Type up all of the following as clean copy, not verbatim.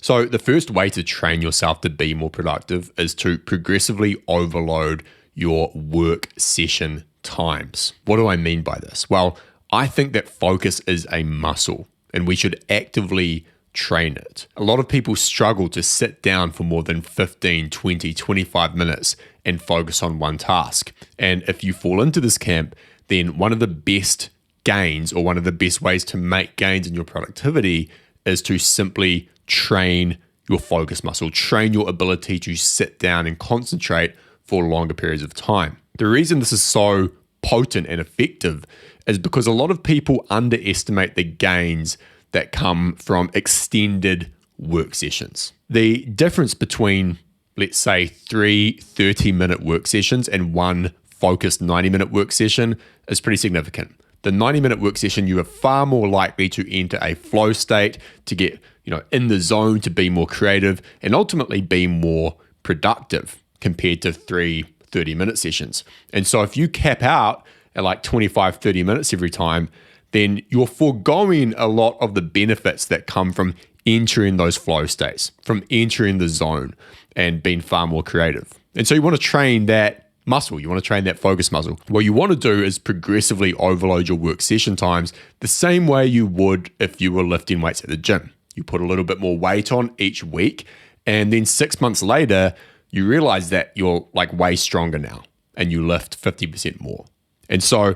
So the first way to train yourself to be more productive is to progressively overload your work session times. What do I mean by this? Well, I think that focus is a muscle and we should actively train it. A lot of people struggle to sit down for more than 15, 20, 25 minutes and focus on one task. And if you fall into this camp, then one of the best gains or one of the best ways to make gains in your productivity is to simply train your focus muscle, train your ability to sit down and concentrate for longer periods of time. The reason this is so potent and effective is because a lot of people underestimate the gains that come from extended work sessions. The difference between, let's say, 3 30-minute work sessions and one focused 90-minute work session is pretty significant. The 90-minute work session, you are far more likely to enter a flow state, to get in the zone, to be more creative, and ultimately be more productive compared to 3 30-minute sessions. And so if you cap out at like 25, 30 minutes every time, then you're foregoing a lot of the benefits that come from entering those flow states, from entering the zone and being far more creative. And so you want to train that muscle. You want to train that focus muscle. What you want to do is progressively overload your work session times the same way you would if you were lifting weights at the gym. You put a little bit more weight on each week, and then 6 months later, you realize that you're like way stronger now and you lift 50% more. And so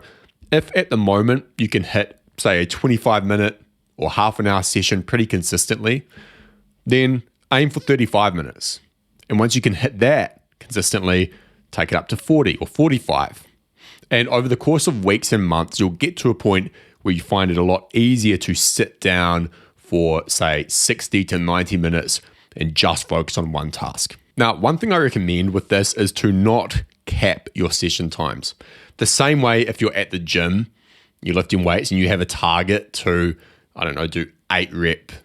if at the moment you can hit, say, a 25-minute or half an hour session pretty consistently, then aim for 35 minutes. And once you can hit that consistently, take it up to 40 or 45. And over the course of weeks and months, you'll get to a point where you find it a lot easier to sit down for, say, 60 to 90 minutes and just focus on one task. Now, one thing I recommend with this is to not cap your session times. The same way if you're at the gym, you're lifting weights and you have a target to, do 8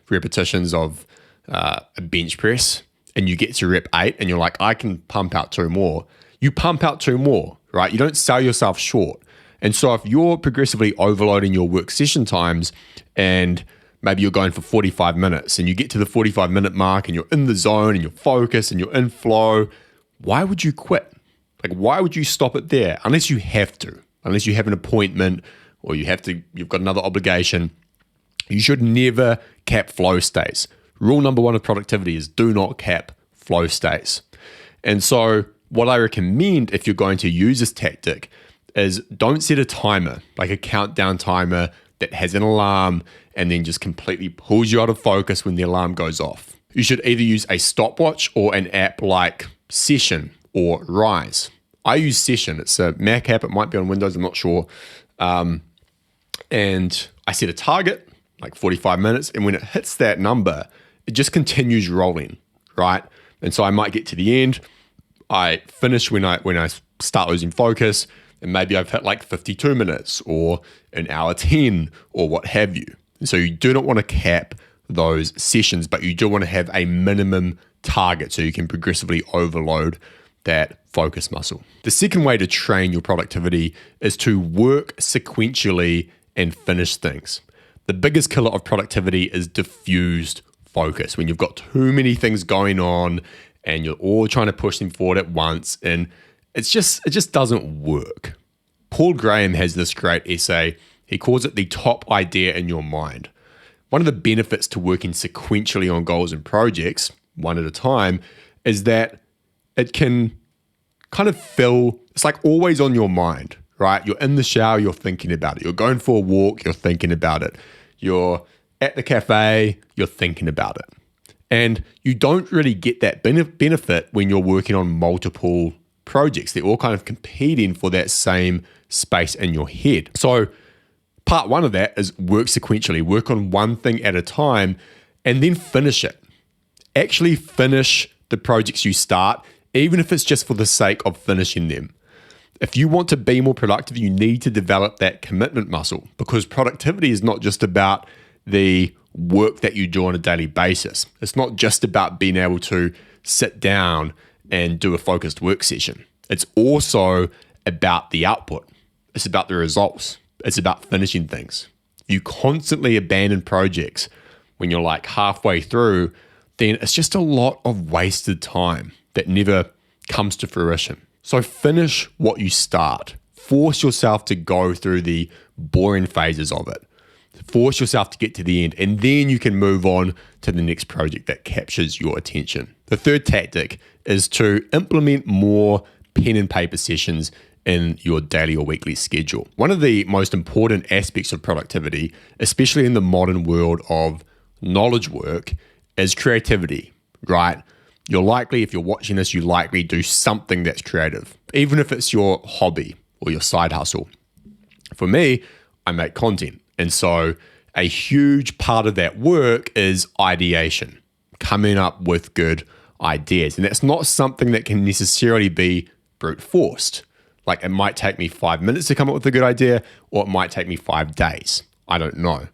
repetitions of a bench press, and you get to rep 8 and you're like, I can pump out 2 more. You pump out 2 more, right? You don't sell yourself short. And so if you're progressively overloading your work session times and maybe you're going for 45 minutes and you get to the 45-minute mark and you're in the zone and you're focused and you're in flow, why would you quit? Like, why would you stop it there? Unless you have to, unless you have an appointment or you've got another obligation. You should never cap flow states. Rule number 1 of productivity is do not cap flow states. And so what I recommend if you're going to use this tactic is don't set a timer, like a countdown timer that has an alarm and then just completely pulls you out of focus when the alarm goes off. You should either use a stopwatch or an app like Session or Rise. I use Session. It's a Mac app. It might be on Windows. I'm not sure. And I set a target, like 45 minutes. And when it hits that number, it just continues rolling, right? And so I might get to the end. I finish when I start losing focus. And maybe I've hit like 52 minutes or an hour 10 or what have you. And so you do not want to cap those sessions, but you do want to have a minimum target so you can progressively overload that focus muscle. The second way to train your productivity is to work sequentially and finish things. The biggest killer of productivity is diffused focus. When you've got too many things going on and you're all trying to push them forward at once, and it just doesn't work. Paul Graham has this great essay. He calls it the top idea in your mind. One of the benefits to working sequentially on goals and projects, one at a time, is that it can kind of it's like always on your mind, right? You're in the shower, you're thinking about it. You're going for a walk, you're thinking about it. You're at the cafe, you're thinking about it. And you don't really get that benefit when you're working on multiple projects. They're all kind of competing for that same space in your head. So part 1 of that is work sequentially, work on one thing at a time and then finish it. Actually finish the projects you start, even if it's just for the sake of finishing them. If you want to be more productive, you need to develop that commitment muscle, because productivity is not just about the work that you do on a daily basis. It's not just about being able to sit down and do a focused work session. It's also about the output. It's about the results. It's about finishing things. If you constantly abandon projects when you're like halfway through, then it's just a lot of wasted time that never comes to fruition. So finish what you start. Force yourself to go through the boring phases of it. Force yourself to get to the end, and then you can move on to the next project that captures your attention. The third tactic is to implement more pen and paper sessions in your daily or weekly schedule. One of the most important aspects of productivity, especially in the modern world of knowledge work, is creativity, right? You're likely, if you're watching this, you likely do something that's creative, even if it's your hobby or your side hustle. For me, I make content. And so a huge part of that work is ideation, coming up with good ideas. And that's not something that can necessarily be brute forced. Like it might take me 5 minutes to come up with a good idea, or it might take me 5 days. I don't know.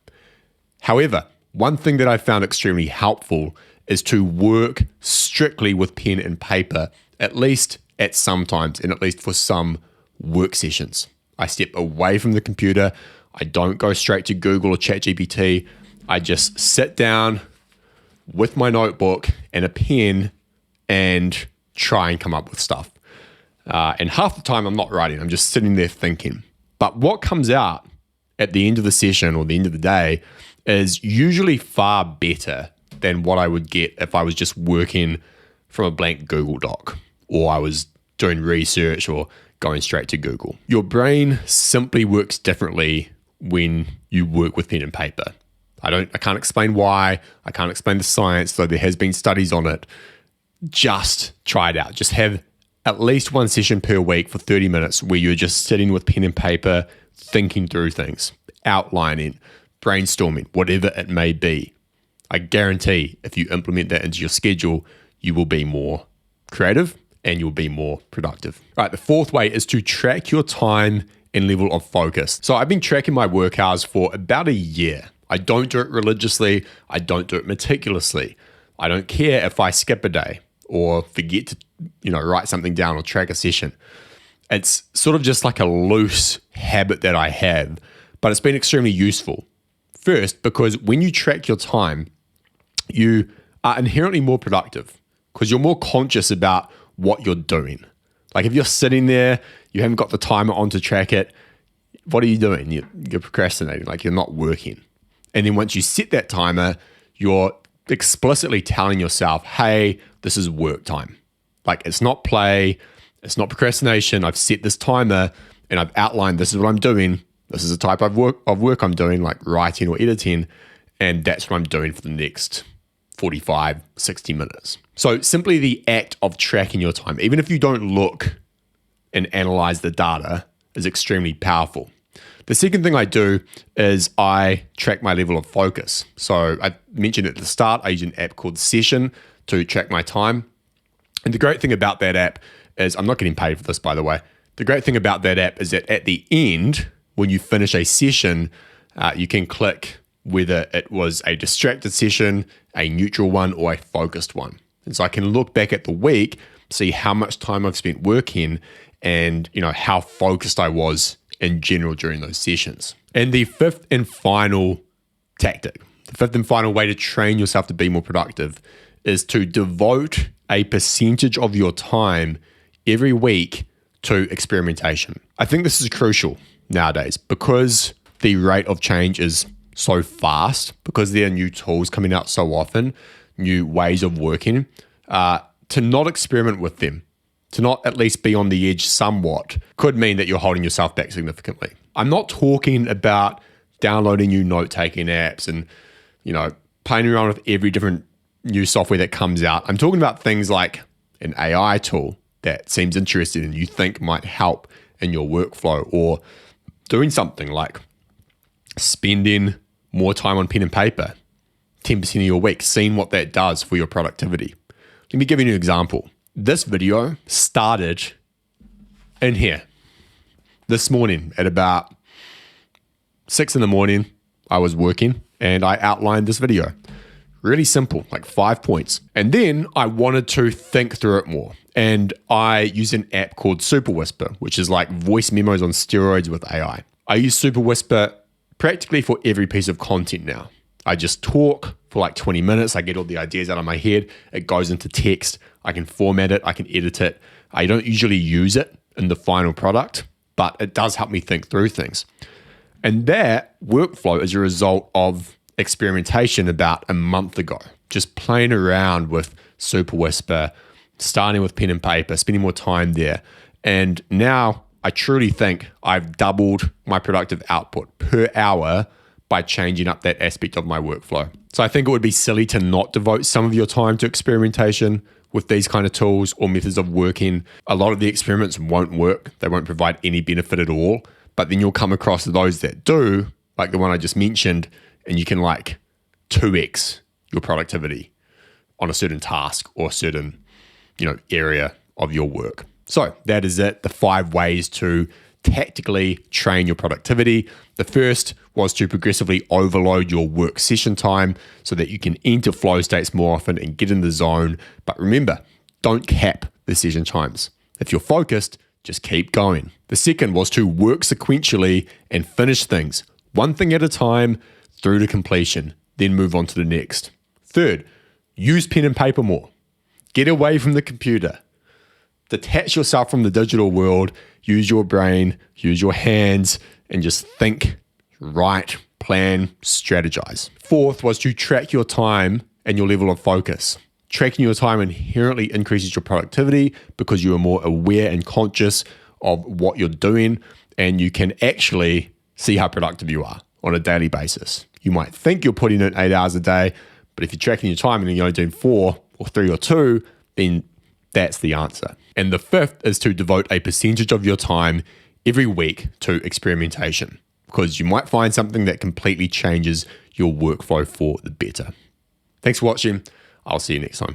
However, one thing that I found extremely helpful is to work strictly with pen and paper, at least at some times, and at least for some work sessions. I step away from the computer. I don't go straight to Google or ChatGPT. I just sit down with my notebook and a pen and try and come up with stuff. And half the time I'm not writing, I'm just sitting there thinking. But what comes out at the end of the session or the end of the day is usually far better than what I would get if I was just working from a blank Google Doc, or I was doing research or going straight to Google. Your brain simply works differently when you work with pen and paper. I can't explain why. I can't explain the science, though there has been studies on it. Just try it out. Just have at least one session per week for 30 minutes where you're just sitting with pen and paper, thinking through things, outlining, brainstorming, whatever it may be. I guarantee if you implement that into your schedule, you will be more creative and you'll be more productive. All right, the fourth way is to track your time and level of focus. So I've been tracking my work hours for about a year. I don't do it religiously. I don't do it meticulously. I don't care if I skip a day or forget to, write something down or track a session. It's sort of just like a loose habit that I have, but it's been extremely useful. First, because when you track your time, you are inherently more productive because you're more conscious about what you're doing. Like if you're sitting there, you haven't got the timer on to track it, what are you doing? You're procrastinating, like you're not working. And then once you set that timer, you're explicitly telling yourself, hey, this is work time. Like it's not play, it's not procrastination. I've set this timer and I've outlined this is what I'm doing. This is the type of work I'm doing, like writing or editing. And that's what I'm doing for the next 45, 60 minutes. So simply the act of tracking your time, even if you don't look and analyze the data, is extremely powerful. The second thing I do is I track my level of focus. So I mentioned at the start, I use an app called Session to track my time. And the great thing about that app is, I'm not getting paid for this, by the way. The great thing about that app is that at the end, when you finish a session, you can click whether it was a distracted session, a neutral one, or a focused one. And so I can look back at the week, see how much time I've spent working and how focused I was in general during those sessions. And the fifth and final tactic, the fifth and final way to train yourself to be more productive is to devote a percentage of your time every week to experimentation. I think this is crucial nowadays because the rate of change is so fast, because there are new tools coming out so often, new ways of working, to not experiment with them, to not at least be on the edge somewhat, could mean that you're holding yourself back significantly. I'm not talking about downloading new note-taking apps and, playing around with every different new software that comes out. I'm talking about things like an AI tool that seems interesting and you think might help in your workflow, or doing something like spending more time on pen and paper, 10% of your week, seeing what that does for your productivity. Let me give you an example. This video started in here this morning at about 6 a.m. I was working and I outlined this video. Really simple, like 5 points. And then I wanted to think through it more. And I used an app called Super Whisper, which is like voice memos on steroids with AI. I use Super Whisper practically for every piece of content now. I just talk for like 20 minutes. I get all the ideas out of my head. It goes into text. I can format it. I can edit it. I don't usually use it in the final product, but it does help me think through things. And that workflow is a result of experimentation about a month ago, just playing around with Super Whisper, starting with pen and paper, spending more time there. And now I truly think I've doubled my productive output per hour by changing up that aspect of my workflow. So I think it would be silly to not devote some of your time to experimentation with these kind of tools or methods of working. A lot of the experiments won't work. They won't provide any benefit at all. But then you'll come across those that do, like the one I just mentioned, and you can like 2x your productivity on a certain task or certain, area of your work. So that is it. The 5 ways to tactically train your productivity. The first was to progressively overload your work session time so that you can enter flow states more often and get in the zone. But remember, don't cap the session times. If you're focused, just keep going. The second was to work sequentially and finish things one thing at a time through to completion, then move on to the next. Third, use pen and paper more. Get away from the computer. Detach yourself from the digital world. Use your brain, use your hands, and just think, write, plan, strategize. Fourth was to track your time and your level of focus. Tracking your time inherently increases your productivity because you are more aware and conscious of what you're doing, and you can actually see how productive you are on a daily basis. You might think you're putting in 8 hours a day, but if you're tracking your time and you're only doing 4 or 3 or 2, then that's the answer. And the fifth is to devote a percentage of your time every week to experimentation, because you might find something that completely changes your workflow for the better. Thanks for watching. I'll see you next time.